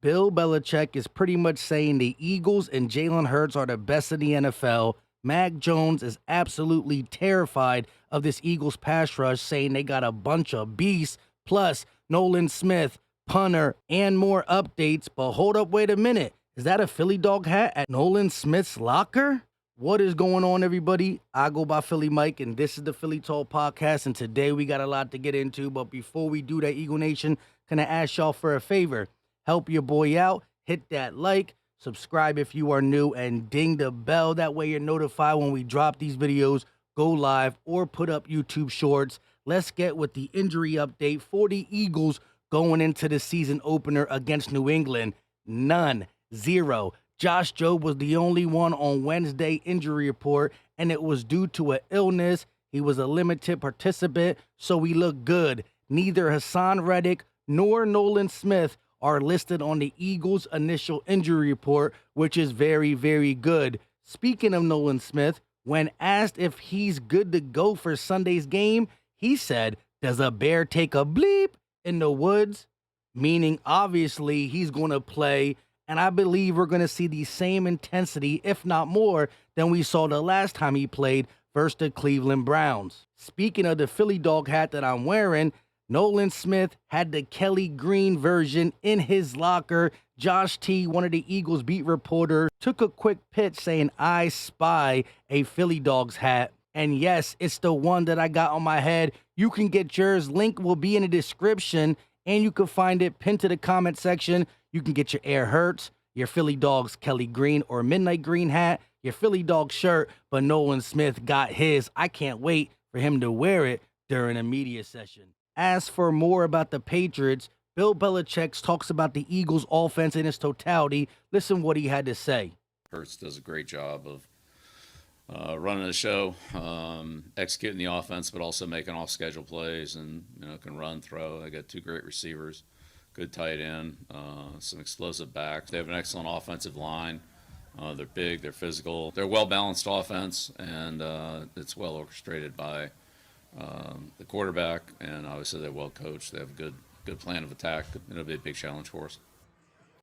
Bill Belichick is pretty much saying the Eagles and Jalen Hurts are the best in the NFL. Mac Jones is absolutely terrified of this Eagles pass rush, saying they got a bunch of beasts, plus Nolan Smith, punter, and more updates. But hold up, wait a minute. Is that a Philly Dawg hat at Nolan Smith's locker? What is going on, everybody? I go by Philly Mike, and this is the Philly Talk Podcast, and today we got a lot to get into. But before we do that, Eagle Nation, can I ask y'all for a favor? Help your boy out. Hit that like, subscribe if you are new, and ding the bell. That way you're notified when we drop these videos, go live, or put up YouTube shorts. Let's get with the injury update for the Eagles going into the season opener against New England. None. Zero. Josh Jobe was the only one on Wednesday injury report, and it was due to an illness. He was a limited participant, so we look good. Neither Haason Reddick nor Nolan Smith are listed on the Eagles' initial injury report, which is very, very good. Speaking of Nolan Smith, when asked if he's good to go for Sunday's game, he said, "Does a bear take a bleep in the woods?" Meaning, obviously, he's going to play, and I believe we're going to see the same intensity, if not more, than we saw the last time he played versus the Cleveland Browns. Speaking of the Philly Dawg hat that I'm wearing, Nolan Smith had the Kelly Green version in his locker. Josh T, one of the Eagles beat reporters, took a quick pitch saying, "I spy a Philly Dawgs hat." And yes, it's the one that I got on my head. You can get yours. Link will be in the description, and you can find it pinned to the comment section. You can get your Air Hurts, your Philly Dawgs Kelly Green or Midnight Green hat, your Philly Dawg shirt, but Nolan Smith got his. I can't wait for him to wear it during a media session. As for more about the Patriots, Bill Belichick talks about the Eagles' offense in its totality. Listen what he had to say. Hurts does a great job of running the show, executing the offense, but also making off-schedule plays, and can run, throw. They got two great receivers, good tight end, some explosive backs. They have an excellent offensive line. They're big, they're physical, they're well-balanced offense, and it's well orchestrated by the quarterback, and obviously they're well coached. They have a good plan of attack. It'll be a big challenge for us.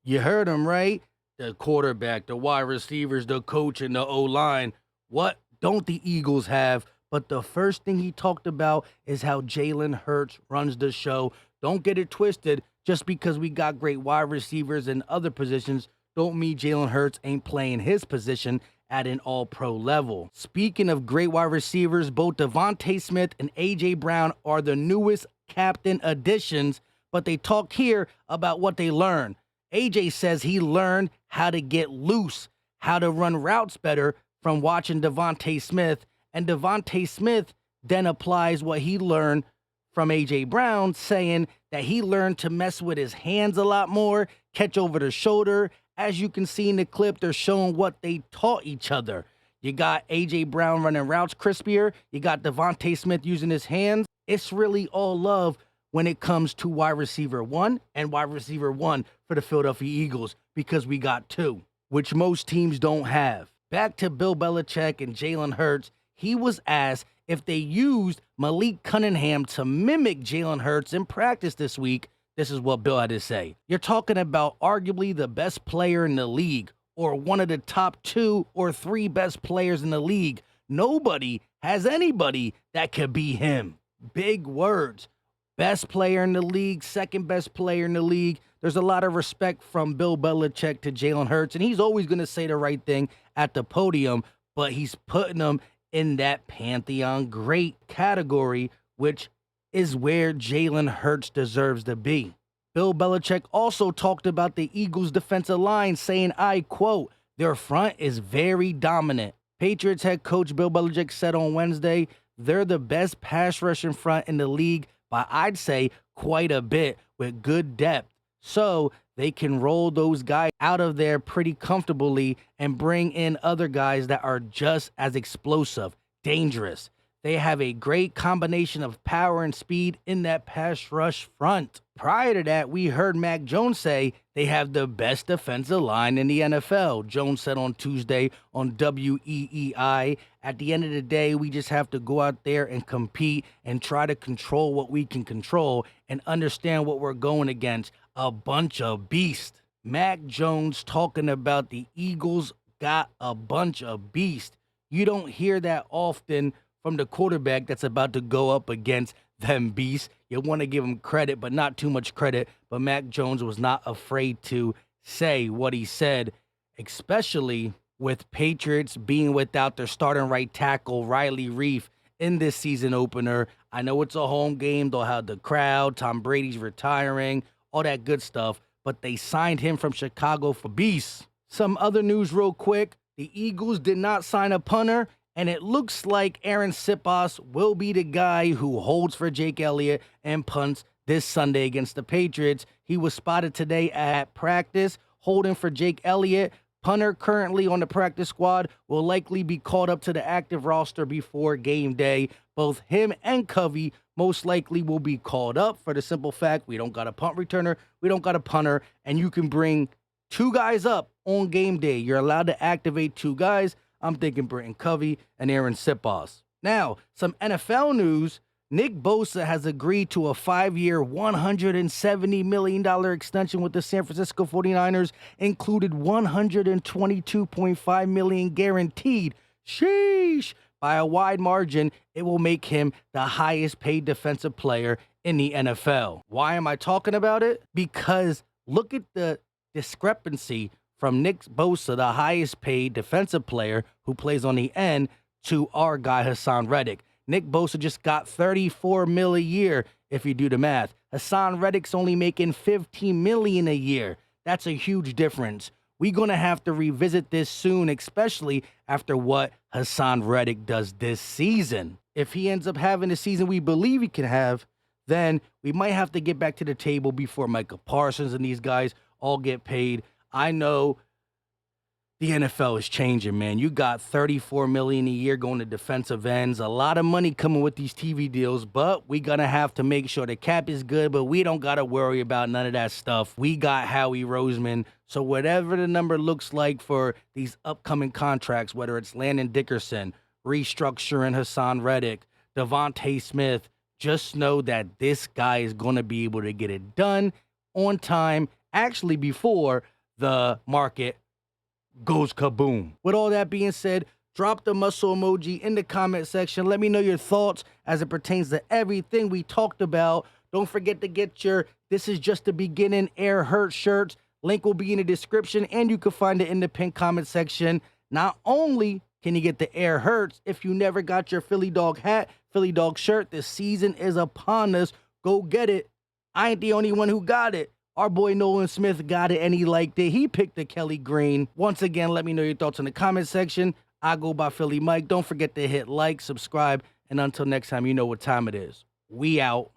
You heard him, right? The quarterback, the wide receivers, the coach, and the O-line. What don't the Eagles have? But the first thing he talked about is how Jalen Hurts runs the show. Don't get it twisted. Just because we got great wide receivers in other positions don't mean Jalen Hurts ain't playing his position at an all-pro level. Speaking of great wide receivers, both Devonta Smith and A.J. Brown are the newest captain additions, but they talk here about what they learned. A.J. says he learned how to get loose, how to run routes better from watching Devonta Smith, and Devonta Smith then applies what he learned from A.J. Brown, saying that he learned to mess with his hands a lot more, catch over the shoulder. As you can see in the clip, they're showing what they taught each other. You got A.J. Brown running routes crispier. You got Devonta Smith using his hands. It's really all love when it comes to wide receiver one and wide receiver one for the Philadelphia Eagles, because we got two, which most teams don't have. Back to Bill Belichick and Jalen Hurts. He was asked if they used Malik Cunningham to mimic Jalen Hurts in practice this week. This is what Bill had to say. You're talking about arguably the best player in the league, or one of the top 2 or 3 best players in the league. Nobody has anybody that could be him. Big words. Best player in the league, second best player in the league. There's a lot of respect from Bill Belichick to Jalen Hurts, and he's always going to say the right thing at the podium, but he's putting them in that Pantheon great category, which is where Jalen Hurts deserves to be. Bill Belichick also talked about the Eagles' defensive line, saying, I quote, "Their front is very dominant." Patriots head coach Bill Belichick said on Wednesday, they're the best pass rushing front in the league by, I'd say, quite a bit, with good depth. So they can roll those guys out of there pretty comfortably and bring in other guys that are just as explosive, dangerous. They have a great combination of power and speed in that pass rush front. Prior to that, we heard Mac Jones say they have the best defensive line in the NFL. Jones said on Tuesday on WEEI, at the end of the day, we just have to go out there and compete and try to control what we can control and understand what we're going against. A bunch of beasts. Mac Jones talking about the Eagles got a bunch of beasts. You don't hear that often from the quarterback that's about to go up against them beasts. You want to give him credit, but not too much credit. But Mac Jones was not afraid to say what he said, especially with Patriots being without their starting right tackle, Riley Reef, in this season opener. I know it's a home game. They'll have the crowd. Tom Brady's retiring, all that good stuff. But they signed him from Chicago for beasts. Some other news real quick. The Eagles did not sign a punter, and it looks like Aaron Sipos will be the guy who holds for Jake Elliott and punts this Sunday against the Patriots. He was spotted today at practice holding for Jake Elliott. Punter currently on the practice squad will likely be called up to the active roster before game day. Both him and Covey most likely will be called up for the simple fact we don't got a punt returner, we don't got a punter, and you can bring two guys up on game day. You're allowed to activate two guys. I'm thinking Britton Covey and Aaron Sipos. Now, some NFL news. Nick Bosa has agreed to a 5-year, $170 million extension with the San Francisco 49ers, included $122.5 million guaranteed. Sheesh! By a wide margin, it will make him the highest paid defensive player in the NFL. Why am I talking about it? Because look at the discrepancy from Nick Bosa, the highest paid defensive player who plays on the end, to our guy Haason Reddick. Nick Bosa just got $34 million a year, if you do the math. Haason Reddick's only making $15 million a year. That's a huge difference. We're going to have to revisit this soon, especially after what Haason Reddick does this season. If he ends up having the season we believe he can have, then we might have to get back to the table before Micah Parsons and these guys all get paid. I know the NFL is changing, man. You got $34 million a year going to defensive ends. A lot of money coming with these TV deals, but we gonna have to make sure the cap is good, but we don't gotta worry about none of that stuff. We got Howie Roseman, so whatever the number looks like for these upcoming contracts, whether it's Landon Dickerson, restructuring Haason Reddick, Devonta Smith, just know that this guy is gonna be able to get it done on time, actually before the market goes kaboom. With all that being said, drop the muscle emoji in the comment section. Let me know your thoughts as it pertains to everything we talked about. Don't forget to get your This Is Just the Beginning Air Hurt shirts. Link will be in the description, and you can find it in the pinned comment section. Not only can you get the Air Hurts, if you never got your Philly Dawg hat, Philly Dawg shirt, the season is upon us. Go get it. I ain't the only one who got it. Our boy Nolan Smith got it, and he liked it. He picked the Kelly Green. Once again, let me know your thoughts in the comment section. I go by Philly Mike. Don't forget to hit like, subscribe, and until next time, you know what time it is. We out.